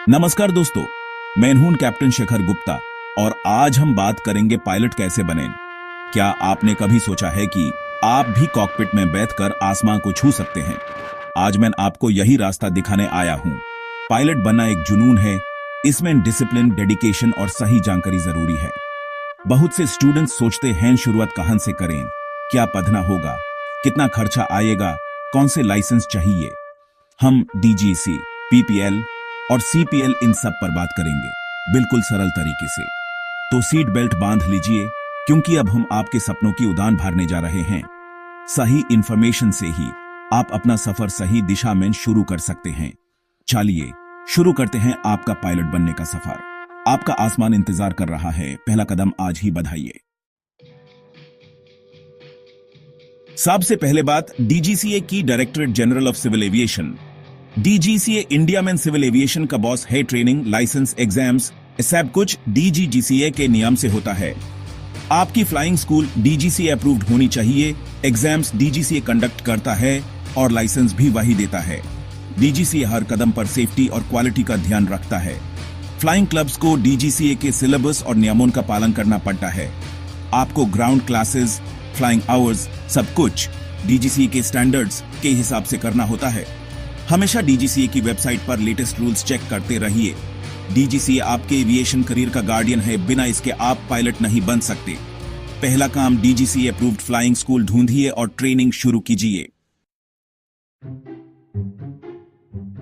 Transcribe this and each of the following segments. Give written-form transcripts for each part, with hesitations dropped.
नमस्कार दोस्तों, मैं हूं कैप्टन शेखर गुप्ता और आज हम बात करेंगे पायलट कैसे बने। क्या आपने कभी सोचा है कि आप भी कॉकपिट में बैठकर आसमान को छू सकते हैं? आज मैं आपको यही रास्ता दिखाने आया हूं। पायलट बनना एक जुनून है, इसमें डिसिप्लिन, डेडिकेशन और सही जानकारी जरूरी है। बहुत से स्टूडेंट्स सोचते हैं शुरुआत कहां से करें, क्या पढ़ना होगा, कितना खर्चा आएगा, कौन से लाइसेंस चाहिए। हम डीजीसी, पीपीएल और सीपीएल इन सब पर बात करेंगे, बिल्कुल सरल तरीके से। तो सीट बेल्ट बांध लीजिए, क्योंकि अब हम आपके सपनों की उड़ान भरने जा रहे हैं। सही इंफॉर्मेशन से ही आप अपना सफर सही दिशा में शुरू कर सकते हैं। चलिए शुरू करते हैं आपका पायलट बनने का सफर। आपका आसमान इंतजार कर रहा है, पहला कदम आज ही बढ़ाइए। सबसे पहले बात डीजीसीए की, directorate general of civil aviation. DGCA India में सिविल एविएशन का बॉस है। ट्रेनिंग, लाइसेंस, एग्जाम्स, सब कुछ डीजीसीए के नियम से होता है। आपकी फ्लाइंग स्कूल डीजीसीए अप्रूव्ड होनी चाहिए, एग्जाम्स डीजीसीए कंडक्ट करता है और लाइसेंस भी वही देता है। डीजीसीए हर कदम पर सेफ्टी और क्वालिटी का ध्यान रखता है। फ्लाइंग क्लब्स को डीजीसीए के सिलेबस और नियमों का पालन करना पड़ता है। आपको ग्राउंड क्लासेस, फ्लाइंग आवर्स, सब कुछ डीजीसीए के स्टैंडर्ड्स के हिसाब से करना होता है। हमेशा डीजीसीए की वेबसाइट पर लेटेस्ट रूल्स चेक करते रहिए। डीजीसीए आपके एविएशन करियर का गार्डियन है, बिना इसके आप पायलट नहीं बन सकते। पहला काम, डीजीसीए अप्रूव्ड फ्लाइंग स्कूल ढूंढिए और ट्रेनिंग शुरू कीजिए।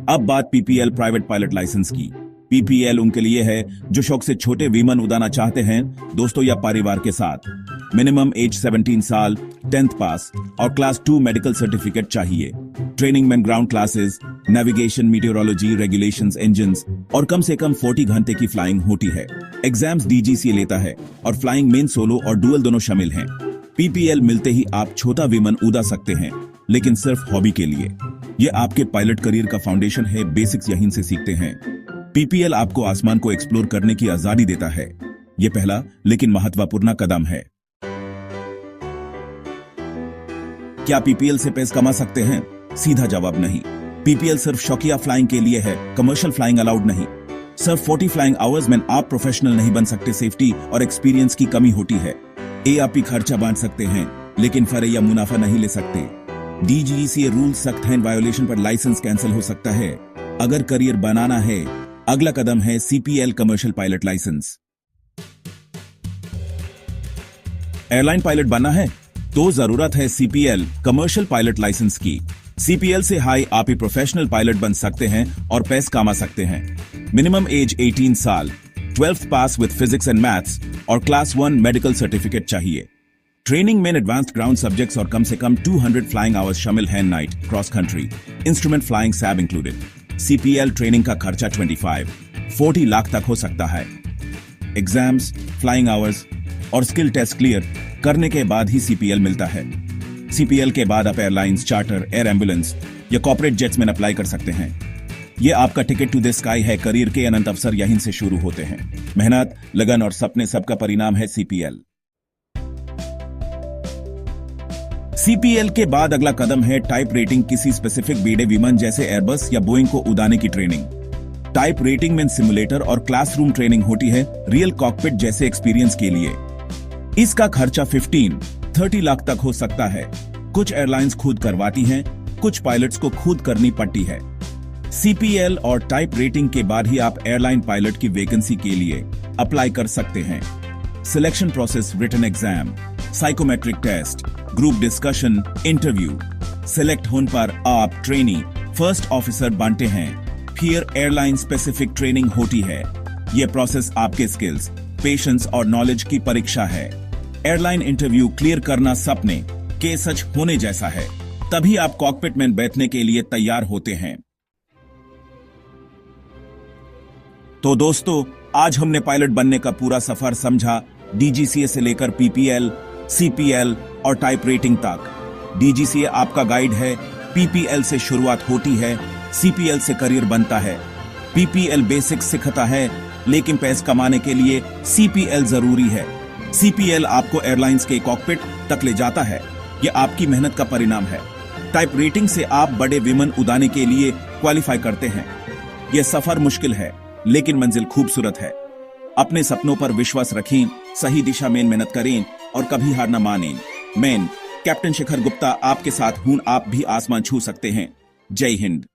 अब बात पीपीएल, प्राइवेट पायलट लाइसेंस की। पीपीएल उनके लिए है जो शौक से छोटे विमान उड़ाना चाहते हैं, दोस्तों या परिवार के साथ। मिनिमम एज 17 साल, 10th पास और क्लास 2 मेडिकल सर्टिफिकेट चाहिए। ट्रेनिंग में ground classes, navigation, meteorology, regulations, engines और कम से कम 40 घंटे की फ्लाइंग होती है। एग्जाम्स डीजीसीए लेता है और फ्लाइंग मेन, सोलो और डुअल दोनों शामिल हैं। पीपीएल मिलते ही आप छोटा विमान उड़ा सकते हैं, लेकिन सिर्फ हॉबी के लिए। ये आपके पायलट करियर का फाउंडेशन है, बेसिक्स यहीं से सीखते हैं। पीपीएल आपको आसमान को एक्सप्लोर करने की आजादी देता है। यह पहला लेकिन महत्वपूर्ण कदम है। क्या पीपीएल से पैसे कमा सकते हैं? सीधा जवाब नहीं। पीपीएल सिर्फ शौकिया फ्लाइंग के लिए है, कमर्शियल फ्लाइंग अलाउड नहीं। सिर्फ 40 फ्लाइंग आवर्स में आप प्रोफेशनल नहीं बन सकते। सेफ्टी और एक्सपीरियंस की कमी होती है। एआरपी खर्चा बांट सकते हैं, लेकिन फरे या मुनाफा नहीं ले सकते। डीजीसीए रूल सख्त हैं, वायोलेशन पर लाइसेंस कैंसिल हो सकता है। अगर करियर बनाना है, अगला कदम है CPL, commercial pilot licence. Airline pilot बनना है तो जरूरत है सीपीएल, कमर्शियल पायलट लाइसेंस की। सीपीएल से हाई आप ही प्रोफेशनल पायलट बन सकते हैं और पैसे कमा सकते हैं। मिनिमम एज 18 साल, 12th pass with physics and maths और क्लास 1 मेडिकल सर्टिफिकेट चाहिए। ट्रेनिंग में एडवांस्ड ग्राउंड सब्जेक्ट्स और कम से कम 200 फ्लाइंग आवर्स शामिल हैं। Night, cross country, instrument flying, सैब इंक्लूडेड। सीपीएल ट्रेनिंग का खर्चा 25-40 लाख तक हो सकता है। एग्जाम्स, फ्लाइंग आवर्स और स्किल टेस्ट क्लियर करने के बाद ही सीपीएल मिलता है। सीपीएल के बाद आप एयरलाइंस, चार्टर, एयर एम्बुलेंस या कॉर्पोरेट जेट्स में अप्लाई कर सकते हैं। यह आपका टिकट टू द स्काई है। करियर के अनंत अवसर यहीं से शुरू होते हैं। मेहनत, लगन और सपने, सबका परिणाम है सीपीएल। सीपीएल के बाद अगला कदम है टाइप रेटिंग। किसी स्पेसिफिक बीडे विमान जैसे एयरबस या बोइंग को उड़ाने की ट्रेनिंग। टाइप रेटिंग में सिमुलेटर और क्लासरूम ट्रेनिंग होती है, रियल कॉकपिट जैसे एक्सपीरियंस के लिए। इसका खर्चा 15-30 लाख तक हो सकता है। कुछ एयरलाइंस खुद करवाती हैं, कुछ पायलट्स को खुद करनी पड़ती है। सीपीएल और टाइप रेटिंग के बाद ही आप एयरलाइन पायलट की वैकेंसी के लिए अप्लाई कर सकते हैं। Selection process, written exam, psychometric test, group discussion, interview. Select होने पर आप ट्रेनी, फर्स्ट ऑफिसर बनते हैं। फिर एयरलाइन स्पेसिफिक ट्रेनिंग होती है। यह प्रोसेस आपके स्किल्स, पेशेंस और नॉलेज की परीक्षा है। एयरलाइन इंटरव्यू क्लियर करना सपने के सच होने जैसा है, तभी आप कॉकपिट में बैठने के लिए तैयार होते हैं। तो दोस्तों, आज हमने पायलट बनने का पूरा सफर समझा, डीजीसीए से लेकर पीपीएल, सीपीएल और टाइप रेटिंग तक। डीजीसीए आपका गाइड है, पीपीएल से शुरुआत होती है, सीपीएल से करियर बनता है। पीपीएल बेसिक सिखाता है, लेकिन पैसे कमाने के लिए सीपीएल जरूरी है। सीपीएल आपको एयरलाइंस के कॉकपिट तक ले जाता है। यह आपकी मेहनत का परिणाम है। टाइप रेटिंग से आप बड़े विमान उड़ाने के लिए क्वालिफाई करते हैं। यह सफर मुश्किल है, लेकिन मंजिल खूबसूरत है। अपने सपनों पर विश्वास रखें, सही दिशा में मेहनत करें और कभी हार न मानें। मैं कैप्टन शिखर गुप्ता आपके साथ हूं, आप भी आसमान छू सकते हैं। जय हिंद।